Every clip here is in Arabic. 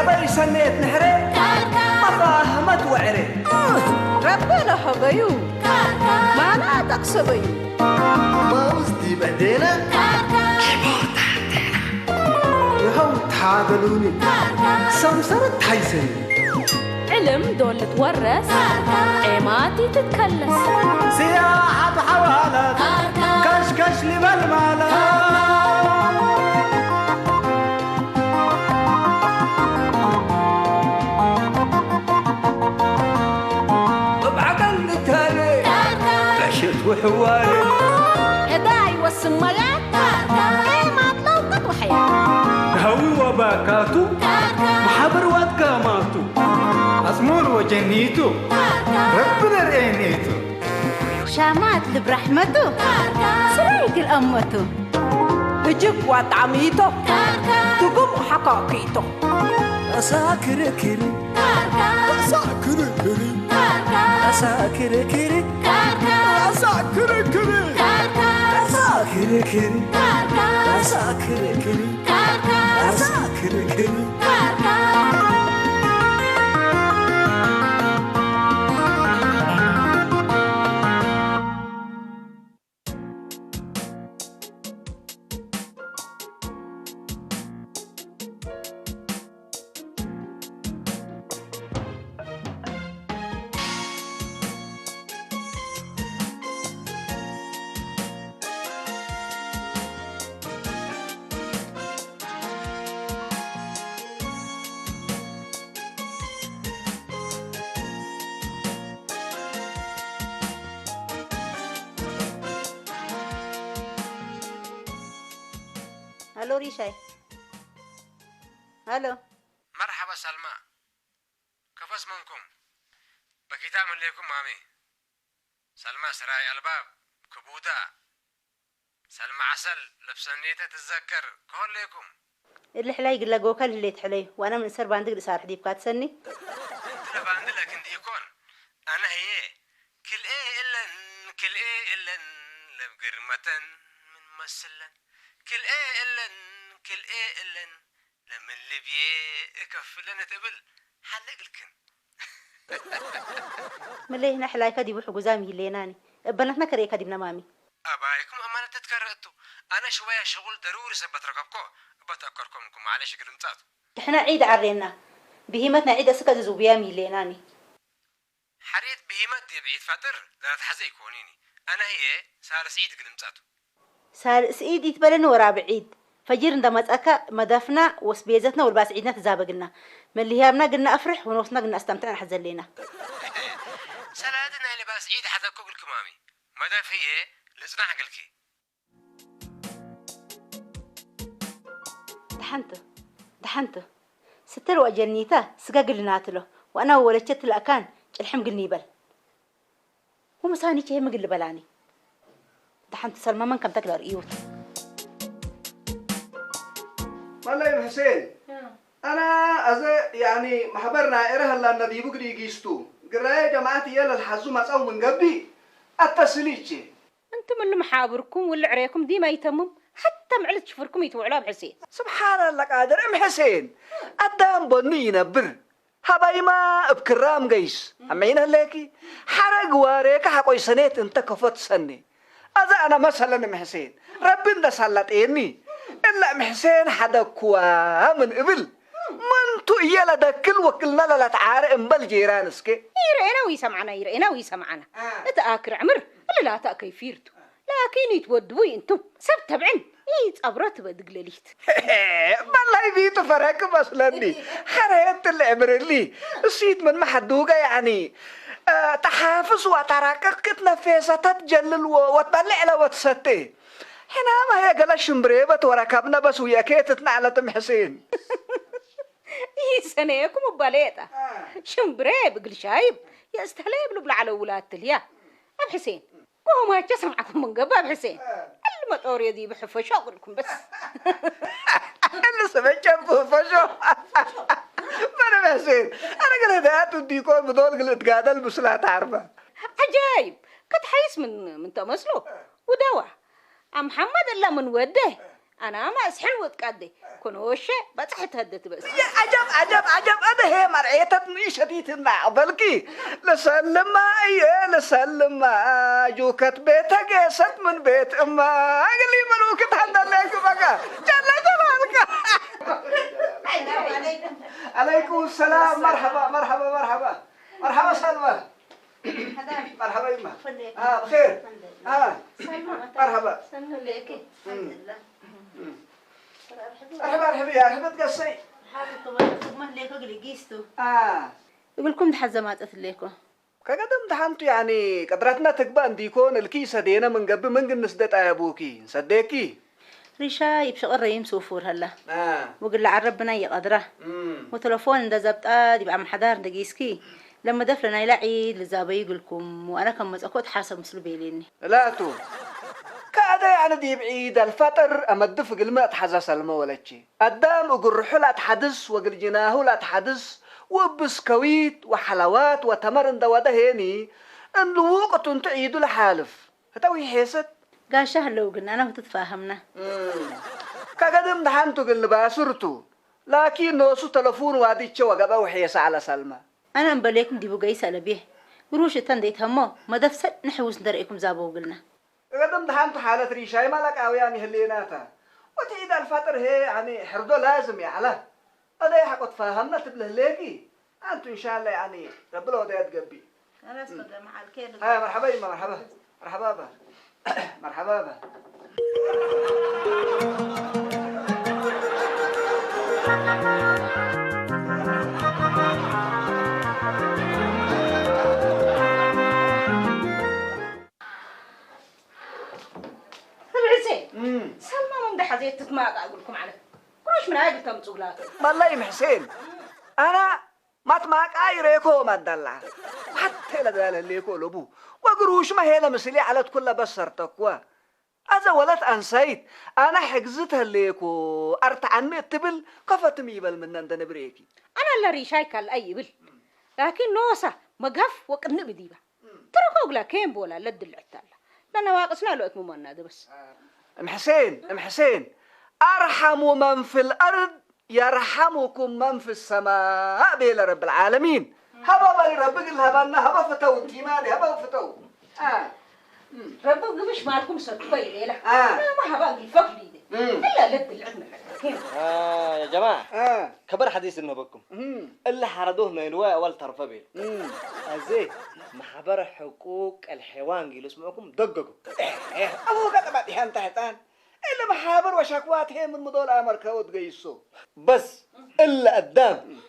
قبل سنة نحري مفاهمت وعري ربنا حبيو ما لا تقصبي ما وزدي بعدينا يهو تعادلوني سمسرة حيسني علم دول تورث عماتي تتكلس سياحة حوالات كشكش لي بالمالات وحواري هداي والسميات ايه ما تلوقت وحياة هوي وباكاتو محبر واتكاماتو أزمور وجنيتو ربنا رأينيتو شامات برحمته سريق الأمته هجب وطعميته تقوم حقاقيته أساكر كري أساكر كري أساكر كري أساكر كري أساكر كري أساكر كري أساكر كري هلو ريشاي. هلو مرحبا سلمى، كيف اسمكم؟ بكتاب لكم مامي. سلمى سراي الباب كبودا، سلمى عسل لبسنيتها تتذكر كل لكم. اللي حلاي يقول لك وكل اللي تحلي وانا من سر باندق صار حديب كاتسني. انت باندق لكن يكون انا هي كل ايه الا لبقرمة من مسلا كل ايه الا لما اللي بيه كفلنا تقبل حلق لكن ملي هنا حلاي كدي بحق زامي اللي ناني بنتنا كريه كدي بنمامي ابايكم امانه تتكررتوا انا شويه شغل ضروري سبت ركبكم بتذكركم معلش قرمتاتو احنا عيد عرينا بهيمتنا عيد اسكت زوبيامي اللي ناني حريت بهيمت بعيد فطر لا تحزي كونيني انا هي صار سعيد قرمتاتو صار سعيد يتبلن ورا بعيد فجر عندما تأكا مدافنا وسبيزتنا والباس عيدنا تزابقنا من اللي هامنا قلنا أفرح ونوصنا قلنا استمتعنا حزن لينا سلادنا اللي باس عيد حتى كوكل كمامي مداف هي لسنا عقلكي دحنته ستر وأجنيته سقا قلنا له وأنا ولدت الأكان الحم قلني بل هو مساني شيء ما قل بلاني دحنت سلمى من كم تقدر إيوت والله يا حسين أنا أزا يعني محبرنا إره الله النبي بقري جيستو قراية جماعتي يلا الحزو مسأو من قبي التسليتشي انتم اللي محابركم واللي عريكم دي ما يتمم حتى معلت شفركم يتوعلا بحسين سبحان الله قادر ام حسين أدام بنينا بر هباي ما بكرام جيس أمينا لكي حرق واريك حقوي سنة انت كفت سنة أذا أنا مثلا ام حسين ربنا سلط إني إلا ام حسين حدا كوا من قبل من تو يلا دكل وكلنا لا تعارف امبل جيرانسكي يرئينا ويسمعنا اتاكر عمر ولا لا تاكي فيرتو لكن يتودوي انتم سبت بعن يتقبرت بدقلليت والله بيت فرق مثلني حريت العمر اللي السيد من محدوقه يعني تحافظ وتراكك تنفسها تتجلل وتبلع له وتستي هنا ما هي قال الشمبريبة وركبنا بس ويا كيتتنا على تم حسين سنيكم بباليتا شمبريب قل شايب يا استهليب لبلا على ولاد تليا ام حسين وهو ما سمعكم من قباب حسين المطور يدي بحفش أقول لكم بس اللي سمعت فشو ما حسين انا قلت هات وديكون بدول قلت قادل بس لا تعرفه عجايب قد حيس من تمسلو ودوا عم محمد إلا من وده أنا ما أسحل وتقدي كن وشة بتحت هدت بس يا عجب انا هي مرعيتني شديدنا بلكي لسلم ما جوكت بيتك قيست من بيت اما قال لي ملوك تهدى لك بقى جل جلالك عليكم السلام مرحبا سلمى مرحبا يما بخير مرحبا مرحبا يا حبيبتي قصي يقول لكم تحزمات أثليكو كقدم دحنتو يعني قدرتنا تقبان ديكون الكيسة دينا من قبل من قلنا سدت أبوكي صدقكي ريشا يبشغ الرئيم سوفور هلا وقل لعربنا يقدره وتلفون دا زبطات يبقى محضار دقيسكي لما دفلنا يلعيد لزابي يقولكم وأنا كم مزأكوت حاسب مسلو بيليني لا تو كذا يعني دي بعيد الفطر أما الدفق الماء تحزى سلمى ولا شيء قدام وقل رحلة تحدث وقل جناه لا تحدث وبسكويت وحلوات وتمرن دوده هني ان الوقت تعيدوا لحالف هتوي حيست قال شهر لو قلنا أنا وتتفاهمنا كقدم دحنتو قل باسرتو لكن نوسو تلفون واديتشو وقبا وحيس على سلمى أنا مبليكم دي بقيس على بيه قروش تنديت همو ما دفسد نحوس ندرئكم زابو قلنا قدم دحنتو حالة ريشاي مالك أوياني هليناتا وتعيد الفطر هي يعني حردو لازم يعلا هذا يحق تفاهمنا تبله ليكي أنتو إن شاء الله يعني رب الله ده يتقبي أنا أسفل مع الكيل مرحبا يما مرحبا با مرحبا با حسين سلمى من ده حزيت تتماقع أقول لكم عليه كلش من هاي قلتهم تقولاتهم والله يا حسين أنا ما تماك ريكو ما تدلع حتى لا دال اللي يقول أبوه وقروش ما هي مسلي على كل بصر تقوى هذا ولد أنسيت أنا حجزتها اللي يكو أرتعني التبل قفت ميبل من عندنا بريكي أنا اللي ريشاي كالأي بل لكن نوسة مقف وقرن بديبة ترى قولا كين بولا لد العتالة لأن واقصنا له أتمو منا ده بس أم حسين أرحم من في الأرض يرحمكم من في السماء بلا رب العالمين هبا بالي ربك الهبنا هبا فتو انتمالي هبا فتو ربك مش مالكم سرطبي ليلة ما هبا الفقر دي إلا لد العتمة يا جماعة كبر حديث إنه بكم اللي حردوه من الواء والطرف بيل أزاي محبر حقوق الحيوان قيلوا اسمعكم دققوا أبو قد ما دهان تحتان إلا محابر وشكوات هي من مدول أمريكا وتقيسوا بس إلا قدام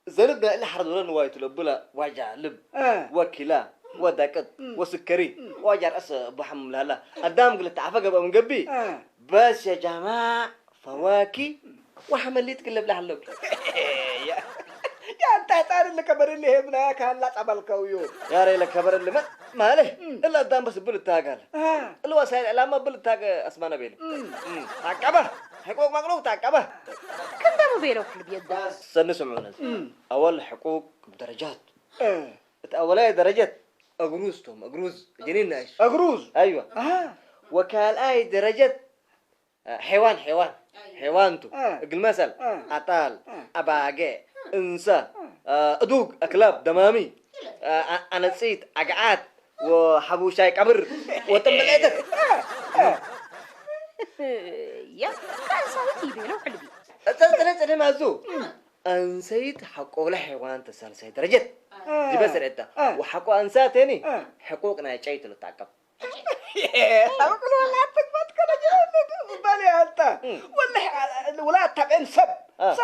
زردنا اللي حردوا لنا وايت لبلا وجع لب وكلا ودكت وسكري وجع رأس أبو حمل هلا قدام قلت عفقة بقى من قبي بس يا جماعة فواكي وحمليت كل بلا حلوك يا أنت هتعرف اللي كبر اللي هي بناك هلا تعمل كويو يا ريلا كبر اللي ما له إلا قدام بس بقول التاجر الوسائل الإعلام ما بقول التاجر اسمه نبيل تعقبه حقوق مغلوب تعقبه كم ده مبيلو في البيت ده سنسمعونا أول حقوق بدرجات أولها درجات أجروزتهم أجروز جنين ناش أجروز أيوة وكال أي درجات حيوانتو قل مثل أطال أباقي إنسا أدوق أكلاب دمامي أنا نسيت أقعات وحبوشاي كبر وتمليتك يا كان صارت يبينو حلبي أنا ما زو أنسيت حقوق الحيوان تسال درجات دي بس أنت وحقوق أنسات تاني حقوقنا يشيت للتعقب أقول ولا تكبت كذا جاهز بالي أنت ولا تبين سب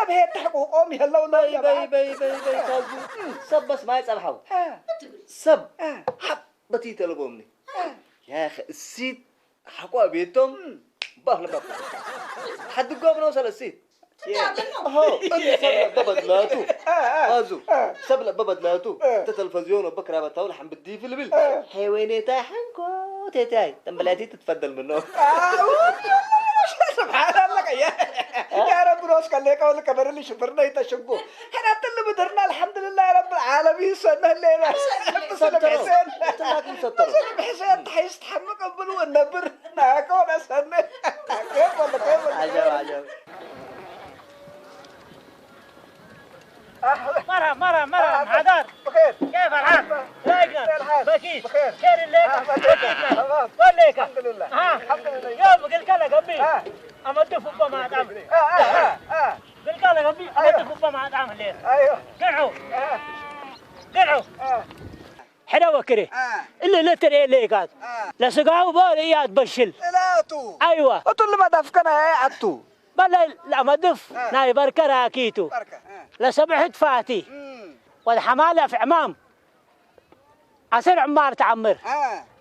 هي حقوقهم يلا ولا باي تازو سب بس ما يسامحوا سب حبتي تلبوني يا أخي السيد حقوق بيتهم بحلبك حد قام نوصل السيد هو سبب ببدلاتو هازو سبب ببدلاتو تلفزيون وبكره بتاول حم بدي في البل حيواني تاحنكو تيتاي تنبلاتي تتفضل منه سبحان الله يا رب روس كليك ولا كبر اللي شفرنا يتشبو احنا اللي بدرنا الحمد لله يا رب العالمين سنه الليله سلام حسين سلام حسين تحيس تحمق قبل والنبر ناكون سنه كيف ولا كيف عجب مرة عدار بخير كيف الحال؟ لايقنا بكيت بخير خير الليل تمام وليك الحمد لله الحمد لله يوم قلت لك قبي أما تفوق مع دعم قلت لك قبي أما تفوق مع دعم الليل ايوه قلعوا حلوة كري اللي لا تري ليك هذا لا سقاو بوريات بشل لا تو أيوة وتقول ما دفكنا يا عتو بلا لا ما دف ناي بركة كيتو بركه لا سبحت فاتي والحمالة في عمام عسر عمار تعمر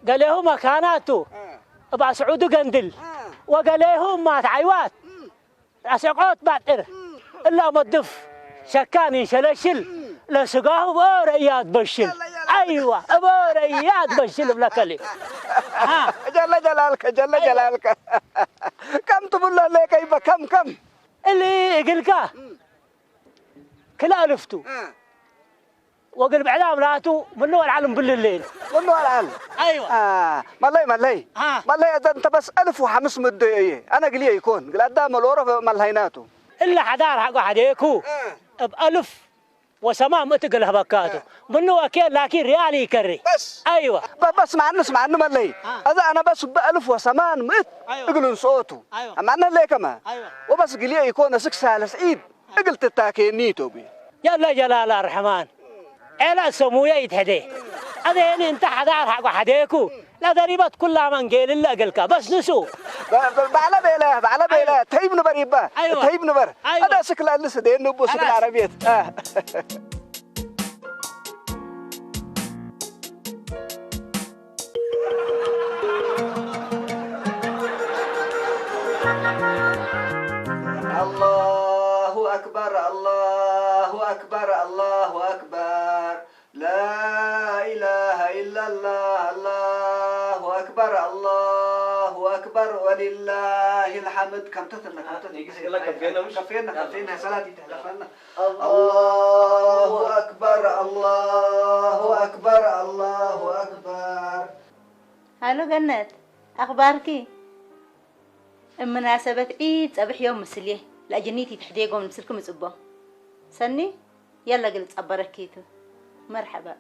قال لهم مكاناته ابع سعود قندل وقال لهم ما تعيوات اسقوط بعد الا ما تدف شكان ينشلشل لا سقاه بوريات بشل ايوه بوريات بشل بلا كلي جل جلالك جل جلالك كم تقول له كيف كم اللي يقلقاه كلا الفتو وقل بعدها ملاتو منو العلم بالليل منو العلم ايوه مالي اذا انت بس 1500 دقيقه انا قليه يكون قل قدام الورا مالهيناتو الا حدار حق حديكو ب1000 وسمام اتقل هبكاتو منو اكيد لكن ريالي يكري بس ايوه بس مع انه مالي هذا انا بس ب1000 وسمان مت يقولون صوته معناه ليه كمان وبس قليه يكون سكسال سعيد قلت التاكينيتو بي يلا جلال الرحمن الا سمويه يتهدي هذا انت حدار حق حديكو لا ضريبات كلها من قيل الا قلك بس نسو بعلى بيلا تهيب نبريبا تهيب نبر هذا شكل لسه دين نبو شكل عربية الله أكبر الله أكبر الله أكبر لا إله إلا الله الله أكبر الله أكبر ولله الحمد كم تتنا كفينا صلاة تحلفنا الله أكبر الله أكبر الله أكبر. هالو جنات أخباركي؟ بمناسبة عيد صباح يوم مسليه لأجنيتي تحديقهم نمسلكم صبا سني يلا قلت أبركيتو مرحبا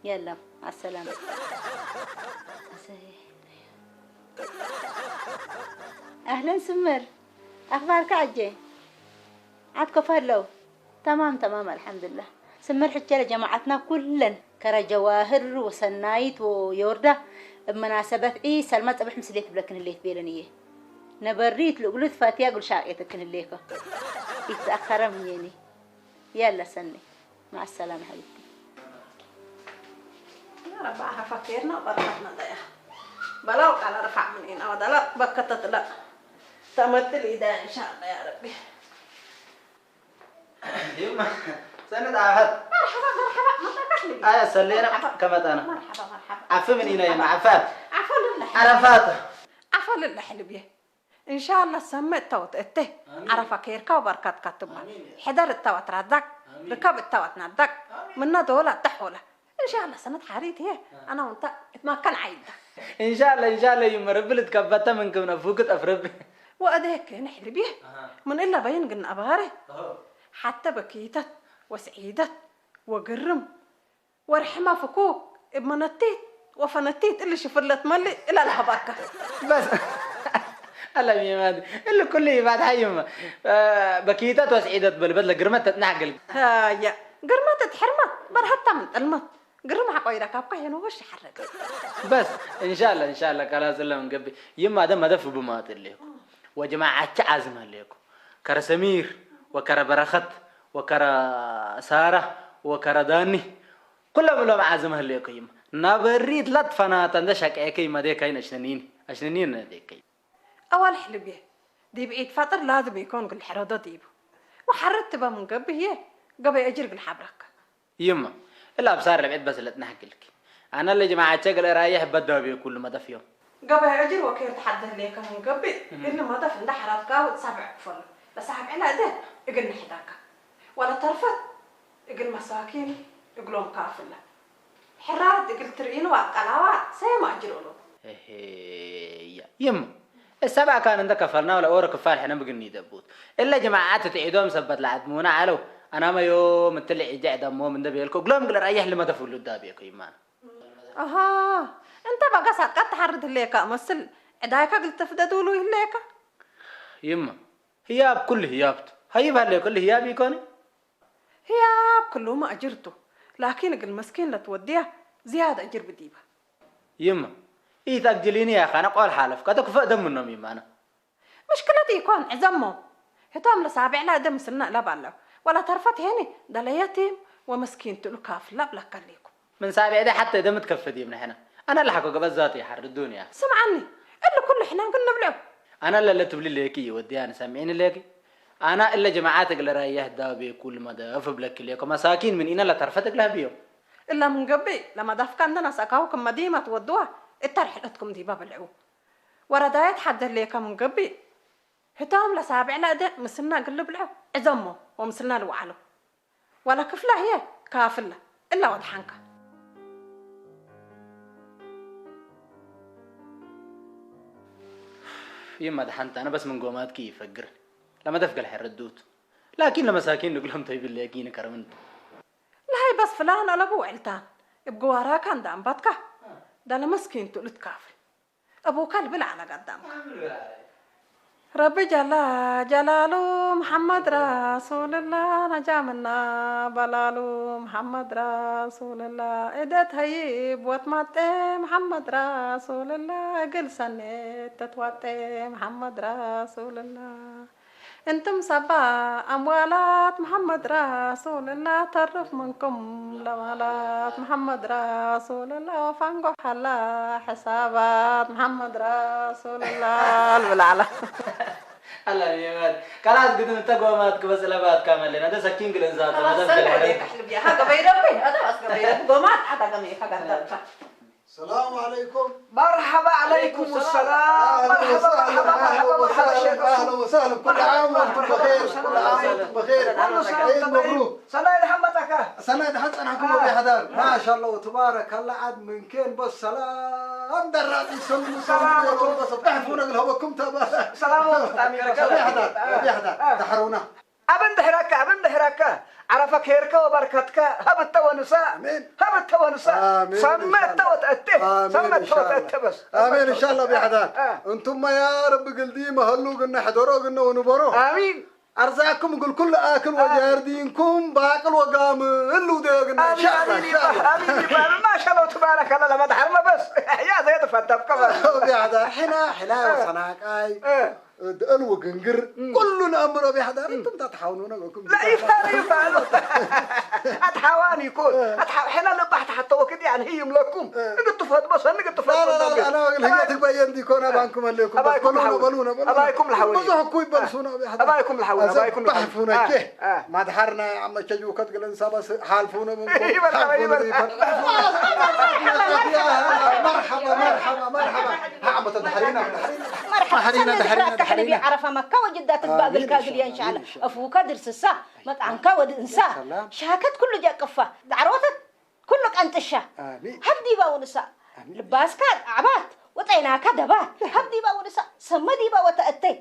يلا مع السلامة. أهلا سمر أخبارك عجي عاد كفرلو تمام الحمد لله. سمر حجة لجماعتنا كلن كرا جواهر وسنايت ويوردة بمناسبة عيد سلمى صباح مسليه بلكن اللي تبيلنيه نبريت لقلت فاتيا قل شاقيتك الليكا يتأخر مني يلا سني مع السلامة حبيبتي. يا رب فكرنا وبركتنا ضيع بلاو على رفع من هنا ولا بكتت لا تمثل إذا إن شاء الله يا ربي. يما سند عهد مرحبا آية سلينا كما أنا مرحبا عفوا من هنا يا معفات عفوا لله عرفات عفوا لله حلبيه إن شاء الله سمت توت إته عرفة كيركا وبركات كتبنا حضر التوت ردك ركب التوت ندك منا دولة تحولة إن شاء الله سنة حريت هي أنا وأنت ما كان عيدة إن شاء الله يوم ربلت كبتة منكم نفوقت أفرب وأديك نحل بيه من إلا بين قلنا أباري حتى بكيتت وسعيدت وقرم ورحمة فكوك بمنتيت وفنتيت اللي شفرلت ملي إلى الهباكة بس الله يمادي اللي كله بعد حيما بكيتات وسعيدات بالبدلة قرمت تنعقل يا قرمت تحرمت برهتا من المط قرم حقويرك أبقى ينوش حرك بس إن شاء الله كلا سلام من قبل يما ده مدف بمات لكم وجماعة عازم لكم كرا سمير وكرا برخت وكرا سارة وكرا داني كلهم لهم عازم لكم يما نبريد لا تفنات عندك أكيد ما ده كاين أشنين ده كاين أول حلبيه دي بعيد فترة لازم يكون كل حرادة ديبه وحرت بقى من قبل هي قبل أجر بالحبرك يما إلا بصار العيد بس اللي تنحكي لك أنا اللي جماعة شغل رايح بدأ بكل ما دفيهم قبل أجر وكير تحدث لي كان قبل إنه ما دف عند حرات كاود سبع فل بس سحب على ده يقول نحداك ولا طرفت يقول مساكين يقولون كافلة حرات يقول ترين وقلاوات سيما أجروا له يم السبع كان عندك كفرنا ولا أورك كفار حنا بقني دبوت إلا جماعات تعيدهم سبت لعدمونا علو أنا ما يوم تطلع يجع دمو من دبيلكو قلهم قل رايح لما دفولوا دابيك إيمان أها أنت بقى سقط تحرد ليك أمثل عدايك قلت تفددوا له ليك يما هياب كل هيابت هيبها لي كل هياب يكوني هياب كله ما أجرته لكن قل مسكين لا توديها زيادة أجر بديبه يما إيه تأجليني يا أخي أنا قال حالف كاتك فقدم منهم يما أنا مشكلتي يكون عزمه هتام لسابع لا دم سنة لا بالله ولا طرفت هني ده ليتيم ومسكين تلقاف لا بلا كليكم من سابع ده حتى إذا متكفدي من هنا أنا اللي حكوا قبل ذاتي يحرر الدنيا سمعني إلا كل حنا قلنا بلعب أنا اللي تبلي ليكي ودي أنا سامعين ليكي أنا إلا جماعاتك اللي رايح دابي كل ما دافع بلك ليكم مساكين من إنا لا طرفتك لها بيو إلا من قبل لما دفك عندنا سكاوكم مديمة تودوها الترحلتكم دي باب العو وردايت حد ليك من قبل هتام لسابع لا ده مسلنا قلب العو عزمه ومسلنا له وعلو ولا كفله هي كافله إلا وضحنك يما دحنت أنا بس من قومات كيف فقر لما دفق الحر الدوت لكن لما ساكين نقولهم طيب اللي يجينا كرمنت لا هي بس فلان ولا ابو علتان يبقوا وراك عند انبطك ده انا مسكين تقولت كافر ابو كلب على قدامك ربي جلاله محمد رسول الله نجا منا بلاله محمد رسول الله ادت هيب وطمت محمد رسول الله قل سنة تتوت محمد رسول الله انتم سبا اموالات محمد رسول الله تعرف منكم لوالات محمد رسول الله وفنقوا حلا حسابات محمد رسول الله البلعلة الله يا خلاص قدم انت قوماتك بس لبات كامل لنا ده سكين قل انزات خلاص سلوا عليك احلب يا هذا بيربي هذا بس بيربي قومات حتى قميص هذا السلام عليكم. مرحبا عليكم السلام. مرحبا شيخ. اهلا وسهلا كل عام وانتم بخير. كل عام وانتم بخير. عيد مبروك. سنة حمتك. سنة حتى انا حكم بحضار. ما شاء الله وتبارك الله عاد من كين بس سلام درات يسلم سلام بس بتعرفون الهواكم تبا. سلام بحضار تحرونا. أبن دحرك عرفك هيرك وبركتك هبت ونساء هبت ونساء سمت وتأته سمت وتأته بس آمين إن شاء الله بحضار. أنتم يا رب قلدي مهلو قلنا حضروا قلنا ونبروا. آمين. أرزاقكم قل كل آكل وجاردينكم باكل وقام اللو ديقنا إن شاء الله. آمين ما شاء الله تبارك الله لما دحرنا بس يا زيد فتب كمان. بحضار حنا وصناك أي. الو قنقر كلنا امر بحضار انتم تتحاولون لا يفعلوا اتحاواني يكون حنا نبحت حتى وكد يعني هي ملكم قلت فهد بس انا قلت فهد لا انا هي تبين دي كون ابانكم لكم بلونا ابايكم الحول مزحكوا يبلسونا بحضار ابايكم الحول ابايكم بحفونا كه ما دحرنا يا عم تجوكت قلن سبس حالفونا منكم مرحبا عم تدحرينا مرحبا حلبي عرف مكة وجدات الباقي الكاقل إن شاء الله أفوك درس الساعة مطعم كود إنسان شاكت كله جاء كفة دعروتك كلك أنت الشاه هبدي با ونساء لباس كان عبات وطينا كدبات هبدي با ونساء سمدي با وتأتي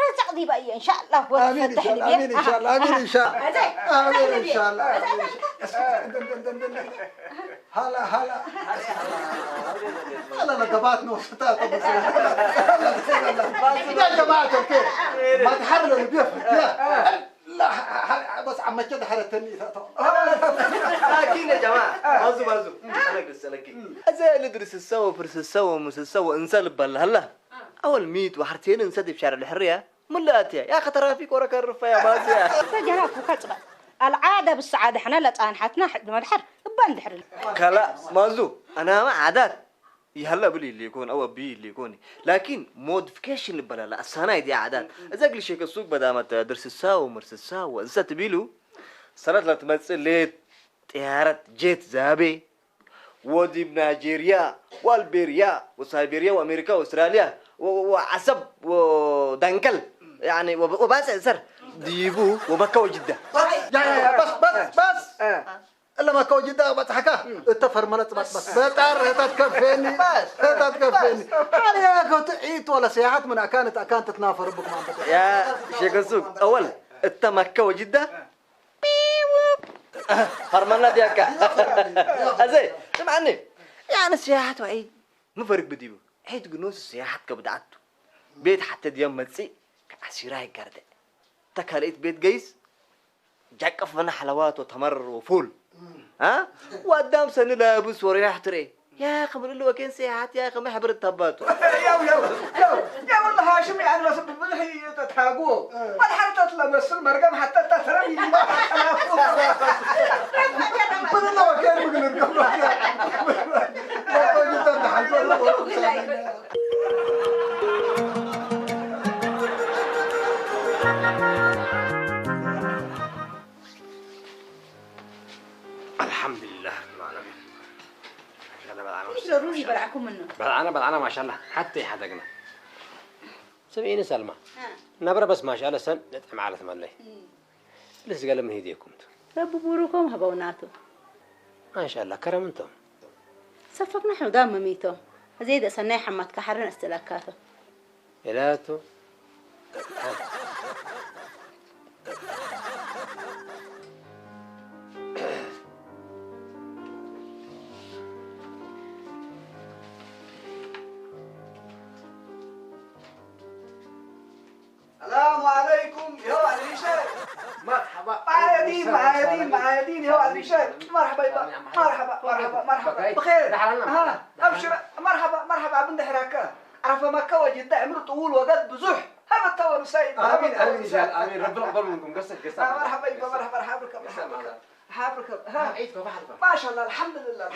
رزق دي بقى إن شاء الله آمين إن شاء الله آمين إن شاء الله آمين إن شاء الله آمين إن شاء الله هلا لقبات نوستات يا جماعة الخير ما تحرلوا البيف لا بس عم كده حرتني لكن يا جماعة مازو أنا قلت لكن أزاي ندرس السوا فرس السوا مس السوا إنسان بالله هلا أول 100 وحرتين إنسان بشارع الحرية ملاتيا يا أخي ترى فيك وراك الرفا يا مازيا فجرات وكتبة العادة بالسعادة حنا لا تانحتنا حد ما الحر بندحر كلا مازو أنا ما عادات يهلا بلي اللي يكون أو بي اللي يكون لكن موديفيكيشن بلا لا السنة دي عادات إذا قل شيء السوق بدامت درس الساعة ومرس الساعة وإنسا تبيلو صارت لا تمثل لي طيارة جيت ذهبي ودي بنيجيريا والبيريا وسيبيريا وامريكا واستراليا وعصب ودنكل يعني وبس سر ديبو ومكة وجدة. يا بس إلا ما كو جدا بس حكا التفر ملت بس بتعر تتكفيني تتكفيني عليك وتعيط ولا سياحات من أكانت تتنافر بك ما يا شيخ السوق أول أنت مكة وجدة فرمنا دياك أزاي سمعني يعني السياحات وعيد مفرق بديبو عيد جنوس السياحات كبدعته بيت حتى ديوم متسي عسيراي قردة تكاليت بيت جيس جاكف من حلوات وتمر وفول ها وقدام سنة لابس وريح تري يا أخي من اللي وكين سياحات يا أخي ما حبر التبات يا والله هاشم يعني بس بالحي تتحاقوه ما حتى تلمس المرقم حتى تترمي من الله وكين مقلن الحمد لله رب العالمين. ايش ضروري برعكم منه؟ بدعنا ما شاء الله حتى يحدقنا. سمعيني سلمى. نبرة بس ما شاء الله سن نتعم على ثمانية. لسه قال من هديكم. رب بوروكم هبوناتو. ما شاء الله كرم انتم. صفقنا نحن دام ميتو. زيد سنة حمد كحرنا استلاكاته. إلاتو. السلام عليكم يا ولد الرشاد. مرحبا. معايا دين يا ولد الرشاد. مرحبا بخير. ابشر مرحبا ابن دحراكا عرف مكة وجدة عمرو طول وقد بزح هم التور سيد. آمين ربنا يقبل منكم قصة. مرحبا حابركم عيدكم ما شاء الله الحمد لله.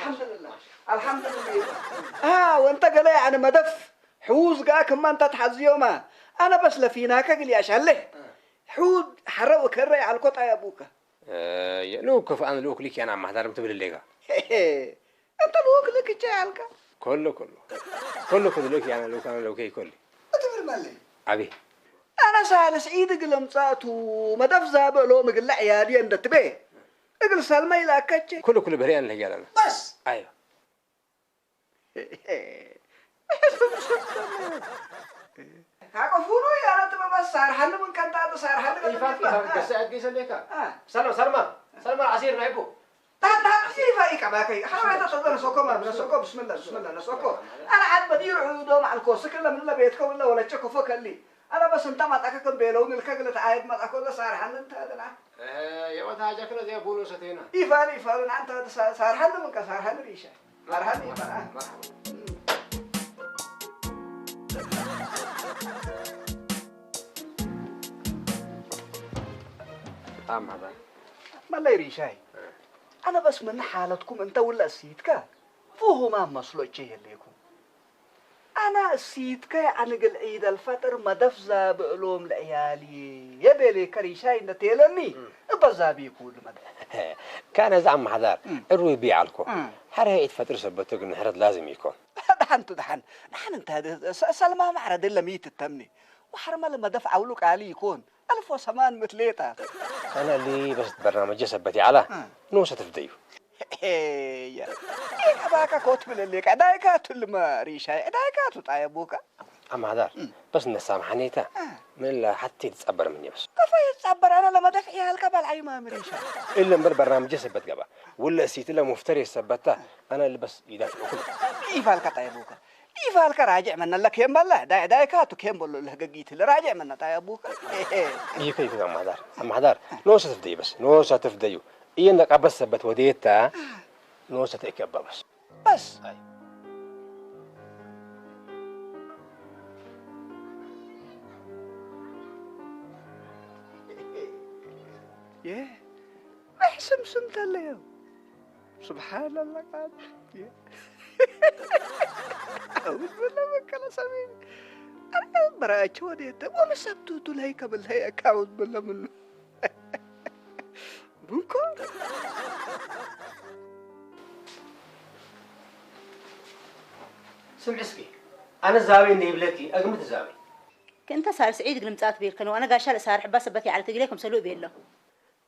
وانت قال يعني مدف حوز قاك ما انت تحز يوما انا بس لفيناك قال يا شله حود حرق وكري على القطع يا ابوك. لوك انا لوك ليك انا ما هدرمت بالليغا. انت لوك لك جالك كله لوك انا لوك كله. تمر مالي ابي انا سال سعيد قلمصات ومدف زاب لو مقل عيالي اندت به اقل سلمى الى كتش كله بريان اللي قال انا بس ايوه. عقفونو يا رات ما صار حل من كان تاع صار حل قصة ليك سلمى عصير نعبو تا سيفا كباكي حاول تقدر نسوكو بسم الله نسوكو انا عاد بدير عودو مع الكوس كله من بيتك ولا تشكو فوق اللي انا بس انت ما تاكل بيلون الكغله عايد ما تاكل صار حل انت هذا يا ود حاجه كده زي بولوستينا يفعل انت صار حل من صار حل ريشه مرحبا مرحبا. هذا ما لا يريشاي انا بس من حالتكم انت ولا سيدك فوه ما مسلوكي ليكم انا سيدك عن عيد الفطر مدف زاب علوم لعيالي يبلي كريشاي نتيلني بزابي يقول مدف كان زعم حذار الروي بيعلكم حرها عيد فطر سبتك النهرد لازم يكون دحن انت هذا سلمى معرض الا 100 التمني وحرمه لما دفع ولك عليه يكون 1008 مثليتها. انا اللي بس برنامج سبتي على نوسه تفديو يا اباك كوت من اللي قدايكات لما ريشاي قدايكات طايبوك اما هذا بس نسامحنيته من حتى تتصبر مني بس كيف يتصبر انا لما دفعي هالكبل عي ما مريشاي الا من برنامج سبت قبا ولا سيت له مفتري سبته انا اللي بس يدافع كله كيف هالك طايبوك كيف هالك راجع من لك يم بالله دايكات كيم بقول له ققيت اللي راجع من طايبوك ايه كيف اما هذا نوسه تفدي بس نوسه تفديو إيه إنك أبى سبت وديتها نوسة تكبر بس أي. يه احسم سمت اليوم سبحان الله قاد أعوذ بالله من كل سمين أنا براك وديتها وما سبتوت الهيك بالهيك أعوذ بالله منه بنكو سمع اسكي انا زاوي اني بلكي اقمت زاوي كنت صار سعيد قلمتات بيركن وانا قاشل صار حباس بتي على تقليكم سلوق بيله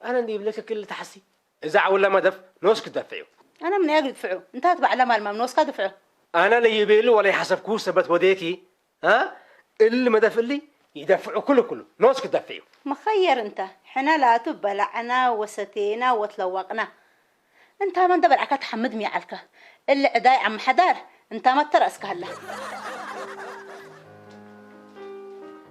انا اني بلك كل تحسي اذا ولا ما دف نوسك دفعوا انا من اقل دفعوا انت تبع لما الممنوس قد دفعوا انا اللي يبيلو ولا يحسب كوس ثبت وديكي ها اللي ما دف لي يدفعوا كله نوسك دفعوا مخير انت حنا لا تبلعنا وستينا وتلوقنا انت ما ندبر عكات حمد ميعلك اللي عداي عم حدار انت ما ترأسك هلا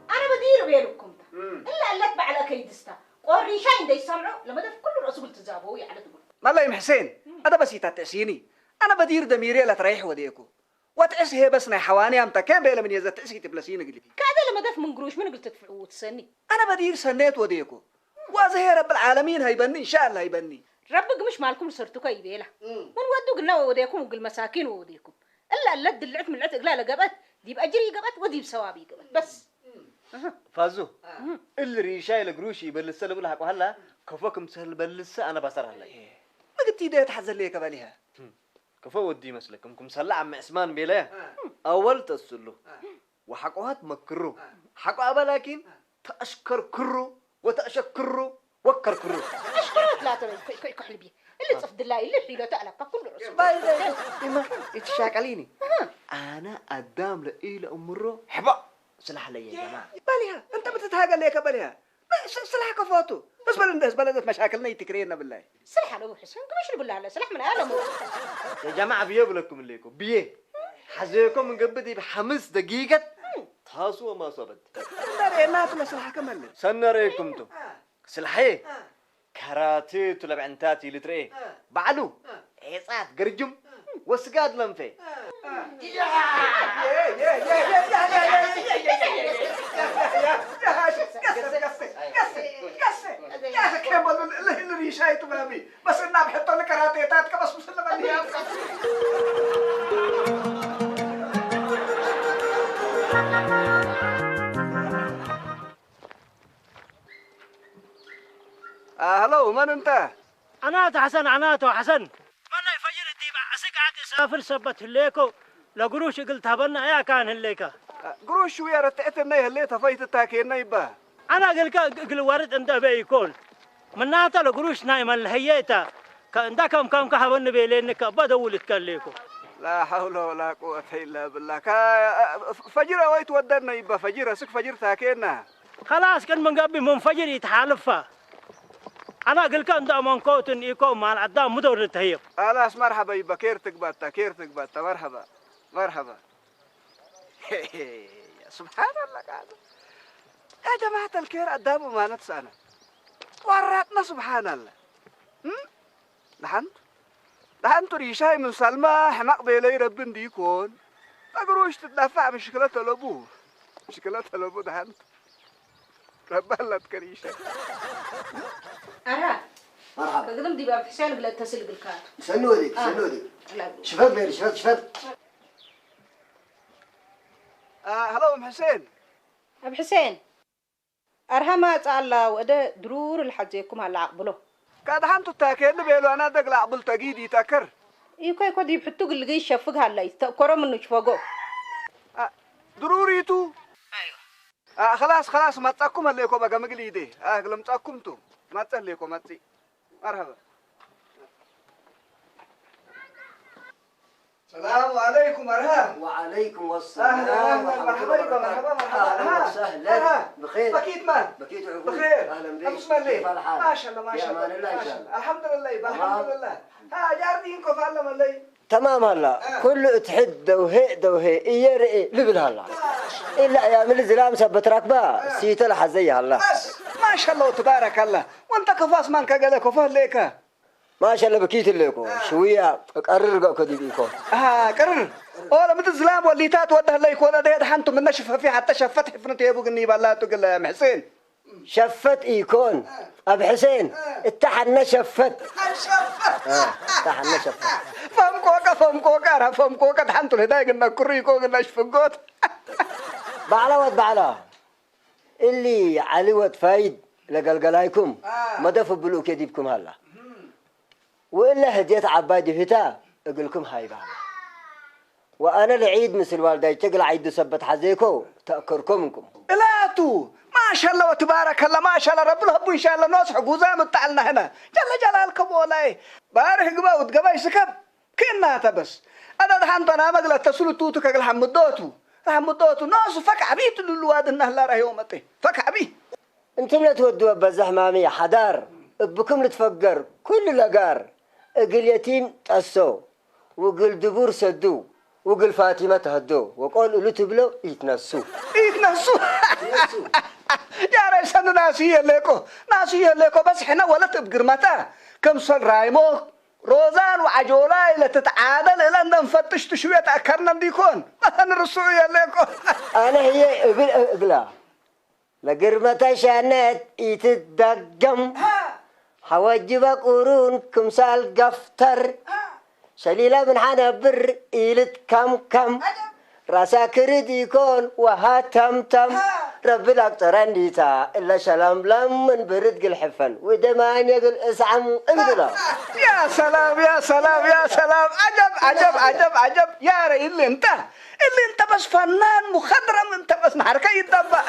انا بدير بينكم الا قلت على كيدستا قريشين دي يسمعوا لما دف كل الرسول قلت تزابوا على تقول مالله يا حسين هذا بس يتعسيني انا بدير دميري لا تريح وديكو وتعس هي بس حواني امتا كان بيلا من يزت تعسي تبلسين قلبي كذا لما دف من قروش من قلت تدفعوا وتسني انا بدير سنيت وديكو وازهي رب العالمين هيبني ان شاء الله هيبني ربك مش مالكم صرتوا كيبيله من ودوا قلنا وديكم وقل مساكين ووديكم الا دلعت من العتق لا قبت دي باجري قبت ودي بسوابي قبت بس فازو اللي ريشاي لقروشي يبلس له بقولها هلا كفوكم سهل بلس انا بصر هلا ما قلت يدي تحزن لي كبالها كفو ودي مسلكم كم سلا عم عثمان بيله اول تسلو وحقوها مكرو حقوا ابا لكن تاشكر كرو وتاشكرو وكر كرو اشكرك لا ترى كحلبي اللي تصفد الله اللي حيله تألف كل رسول بايده إما يتشاك عليني انا قدام لإلى امره حبا سلاح لي يا جماعه بالها انت بتتهاجل لي كبالها سلاح كفاته بس بلدت مشاكلنا يتكرينا بالله سلاح له حسن كمش نقول له سلاح من عالم يا جماعه بيقولكم ليكم بيه حزيكم من قبدي بخمس دقيقه تاسو ما صبت نرينا كل سلاح كمل سنريكم تو سلاحي كراتي تلعب عنتاتي لتري بعلو عيصات قرجم وسقاد لنفي بس الناب حطوا لك كراتيتات كبس مسلم النيام هلو من انت؟ أنا حسن عناته حسن من يفجر الديب عسك عاد يسافر سبت هليكو لقروش قلت هبنا يا كان هليكا قروش شوية رتعتنا هليتها فايت التاكينا يبا أنا قل ورد أنت بيكون من ناتا لقروش نايم الهيئة كأنت كم كهبن بيلينك بدول تكليكو لا حول ولا قوة إلا بالله فجر ويت ودنا يبا فجر سك فجر تاكينا خلاص كان من قبل منفجر يتحالفها أنا قلت أنت من كوتن إيكو مع العدام مدور التهيب خلاص مرحبا يبا كيرتك باتا مرحبا سبحان الله قاعد يا جماعة الكير قدامه ما نتسانا وراتنا سبحان الله دحنتو ريشاي من سلمى حماق بيلي ربن ديكون تقروش تدفع مشكلتها لابوه دحنتو ربنا تكريشة أرى مرحبا قدم دي بقى حسين قلت تسلق الكات سنودي شفت ميري شفت هلو ام حسين أبو حسين أرهما تعالى وده درور الحجيكم على عقبله كاد حنتو تاكين بيلو انا دقل عقبل تقيدي تاكر يكو يبحثوا قل لقي يشفقها اللي يستقروا منه يشفقوا ضروريتو ايوه خلاص ما تاكم الليكو بقى مقليدي قلم تاكمتو ما تسليكو ما تسي مرحبا السلام عليكم أرهام وعليكم السلام أهلا مرحبا أهلا وسهلا بخير بكيت مان بكيت بخير أهلا بك بسم الله كيف الحال؟ ما شاء الله بأمان الله إن شاء الله. الحمد لله جاردينكم فعلم الله تمام هلا كله تحد وهي إيرئي لبل هلا إلا أيام الزلام سبت ركبة سيت الحزية هلا بس ما شاء الله تبارك الله وانت كفاس مان كقال كفاه ليك ما شاء الله بكيت لكم شوية قرر كدي بيكم قرر ولا مثل زلام وليتات وده الله يكون ده حنتم من نشف في حتى شفت حفنت يا ابو قني بالله تقول يا محسين شفت يكون ابو حسين اتحنا شفت اتحنا شفت فهم كوكا تحنتو الهداية قلنا كريكو قلنا شفقوت بعلا اللي علي ود فايد لقلقلايكم ما دفوا بلوك يديبكم هلا وإلا هديت عبادي فتا أقول لكم هاي بعد وأنا العيد مثل والدي تقلع عيد سبت حزيكو تأكركمكم لا تو ما شاء الله وتبارك الله ما شاء الله رب الهب إن شاء الله ناس حجوزام تعلنا هنا جل جلالكم والله بارك جبا وتجبا يسكب كنا تبس أنا دحين أنا ما قلت تسول توتو كقول حمدوتو ناس فك عبيد الواد النهلا رهيومته فك عبيد انتم لا تودوا بزحمامية حدار بكم لتفقر كل لقار اقل يتيم تأسو وقل دبور سدو وقل فاطمة تهدو وقول قلوا تبلو يتنسو يا ريس أنا ناسيه ليكو بس إحنا ولا تبقر متى كم صار رايمو روزان وعجولاي لتتعادل إلى أن نفتش تشوية أكرنا ديكون مثلا الرسوية ليكو أنا هي اقلا لقرمة شانت يتدقم حواجبك قرون كمسال قفتر شليلة من حنبر إيلت كم راسا كرد يكون وها تم ربي الأكتران ديتا إلا شلام لم من برد قل حفن ودمان يقل اسعم انقلا يا سلام عجب يا ري اللي انت بس فنان مخضرم انت بس نحركة يتدبع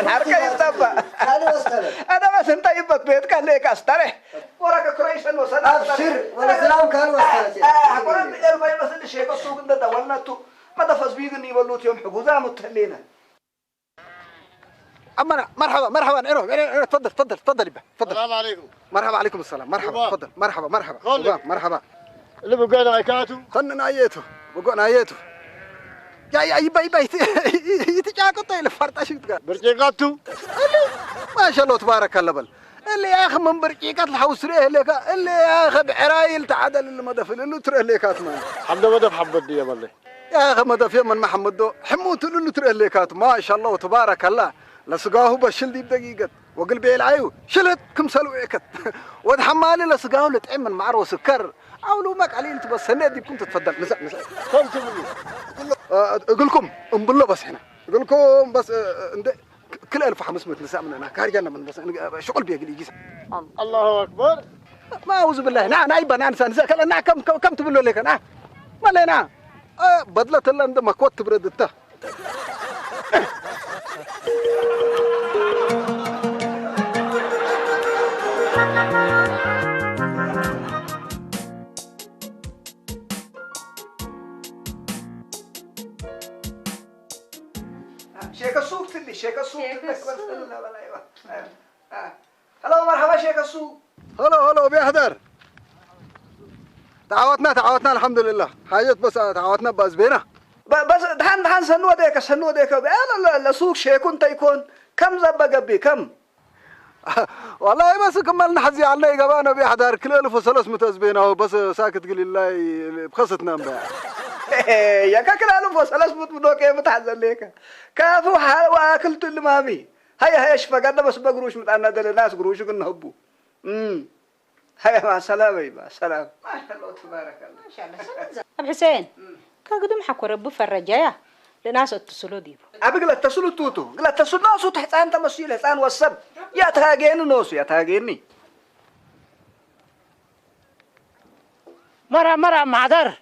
انا بس انت يبت بيتك ليك استرح وراك كريشن وسلام أبشر والسلام كان وسلام أقول بدل ما يمثل الشيء السوق ده دولنا تو ما دفز بيجني يولوت يوم حجوزا متهلينا أما مرحبا إنه تفضل يبا السلام عليكم. مرحبا عليكم السلام مرحبا تفضل مرحبا اللي بقعنا عيكاتو خلنا بقعنا آياته يا يبا يتجاكو طيل فرطاش يتقال برجيقاتو ما شاء الله تبارك الله بل اللي ياخذ من برجيقات الحوسريه لك اللي ياخذ عرايل تعدل اللي مدفل اللي ترى ليكات ما حمد مدف حبد يا بالله يا اخي مدف يمن محمد حموت اللي ترى ليكات ما شاء الله تبارك الله لسقاه بشل دي بدقيقه وقلبي العيو شلت كم سلويكت وتحمالي لسقاه لطعم من معر وسكر عولوا ماك علي انت بس هنادي كنت تتفضل مساء كم تبغي اقول لكم بالله بس هنا اقول لكم بس كل 1500 نساء من هنا خارجنا من بس شغل بيقل يجي الله اكبر ما اعوذ بالله نعم ايبا نساء كلا نعم كم تبلوا لك نعم ما لنا بدلت الله عند مكوت تبردته شيك السوق هلا مرحبا شيك السوق هلا بيحضر تعاوتنا الحمد لله حاجات بس تعاوتنا بس بينا بس دحان سنو ديك لا سوق شيكون تيكون كم زبا قبي كم والله بس كملنا حزي علي قبانا بيحضر كل 1300 زبينا بس ساكت قلي الله بخصتنا امبارح يا كاكل ألف وثلاث بدو كيف تحزن ليك كافو حال واكلت اللي مامي هيا شفقنا بس بقروش متعنا دل الناس قروش كنا هبو هيا مع السلامة مع السلامة ما شاء الله تبارك الله ما شاء الله أبو حسين كقدم حكوا ربو فرجايا لناس اتصلوا ديبو أبي قلت اتصلوا توتو قلت اتصلوا ناسو تحت أنت مسؤول حسان والسب يا تهاجين ناسو يا تهاجيني مرة معذر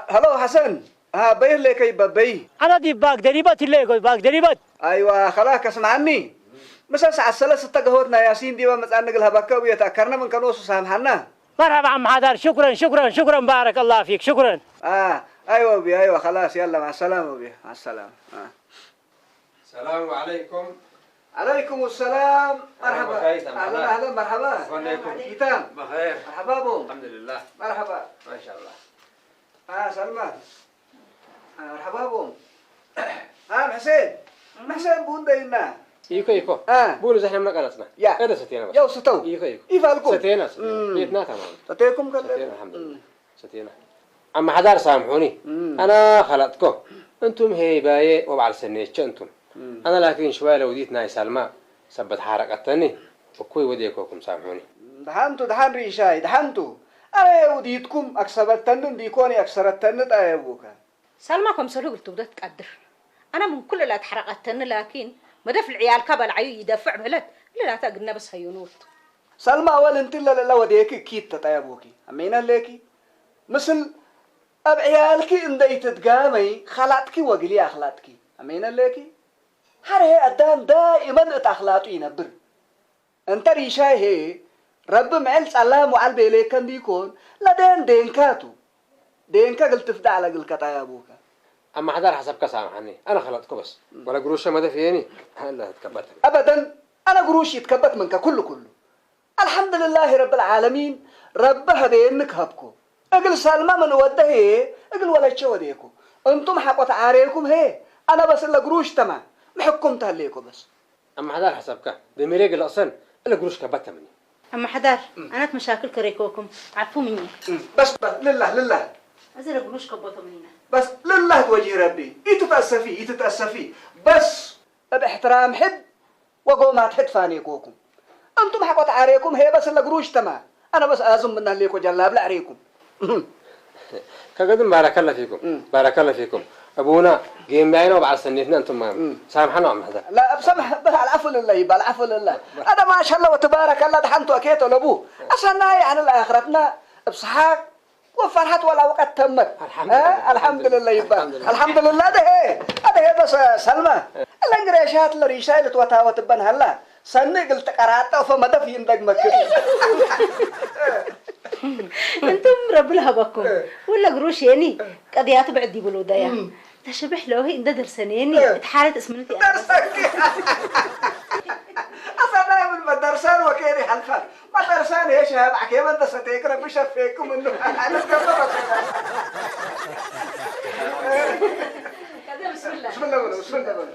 هلو حسن بيه لك يا بابي أنا دي باق دريبات اللي يقول باق دريبات أيوة خلاك اسمعني مثلا ساعة 3 قهوتنا ياسين دي ومثلا نقلها بكاوية تأكرنا من كنوس سامحنا مرحبا عم حدار شكرا بارك الله فيك شكرا أيوة بي أيوة خلاص يلا مع السلامة بي مع السلامة السلام عليكم. عليكم السلام مرحبا أهلا مرحبا كيتان بخير مرحبا بو الحمد لله مرحبا ما شاء الله سلمان مرحبا بو حسين بون دينا يكو بولو زحنا من قناتنا يا هذا ستينا بس يو ستو يكو يفالكم ستينا بيتنا تمام ستيكم كله ستينا الحمد لله ستينا أما حدار سامحوني أنا خلطكم أنتم هي باي وبعد سنيتش أنتم أنا لكن شوية لو ديت ناي سلمى سبت حركتني وكوي وديكوكم سامحوني دحان ريشاي دحانتو أنا وديتكم أكسبتن ديكوني أكسرتن تأيبوكا سلماكم سلوك تبدأ تقدر أنا من كل لا تحرقتن لكن مدفع العيال كبل عيو يدفع بلد لا تقلنا بس هيونوت سلمى أول أنت لا وديك كيت تأيبوكي أمينا ليكي مثل أب عيالك إن ديت تقامي خلاتك وقلي أخلاتك أمين لكي هره أدام دائما أتأخلاطي ينبر أنت ريشاي هي رب معل سلام وعلى بيليك كان بيكون لدين دينكاتو دينكا قلت تفدع على قلك يا أبوك اما حدار حسب كسامحني انا خلطكم بس ولا قروشه ما فيني لا تكبت أبدا أنا قروشي يتكبت منك كله الحمد لله رب العالمين ربها بينك هبكو اقل سلمى من وده اقل ولا شو وديكو انتم حقت عاريكم هي انا بس اللي قروش تمام محكمتها ليكم بس اما حدار حسبك بمريق الاصل الا قروش كبت مني أما حدار أنا مشاكل كريكوكم عفوا مني بس لله أزل أقولوش كبوتوا منينا بس لله توجه ربي يتتأسفي بس باحترام حد وقومات حد فانيكوكم انتم حقت عاريكم هي بس اللي قروش تمام انا بس ازم منها ليكم جلاب لعريكم كقدم بارك الله فيكم بارك الله فيكم ابونا جيم بعينه وبعد سنتنا انتم ما سامحنا عم هذا لا بسمح بها العفو لله يبقى العفو لله هذا ما شاء الله وتبارك الله دحنتوا اكيتوا لابوه عشان يعني الاخرتنا بصحاك وفرحت ولا وقت تمت الحمد لله يبقى الحمد لله ده هي بس سلمى الانجريشات اللي ريشايل توتاوت تبن هلا سنة قلت قرأت فما في عندك مكة أنتم رب لهبكم ولا قروش يعني قضيات بعدي بلودايا تشبح له إن ده درسانيني اتحالت اسمنتي درسك أصلا من مدرسان وكيري حلفان مدرسان يا شباب عكيم أنت ستيقرأ بشفيكم إنه أنا بسم الله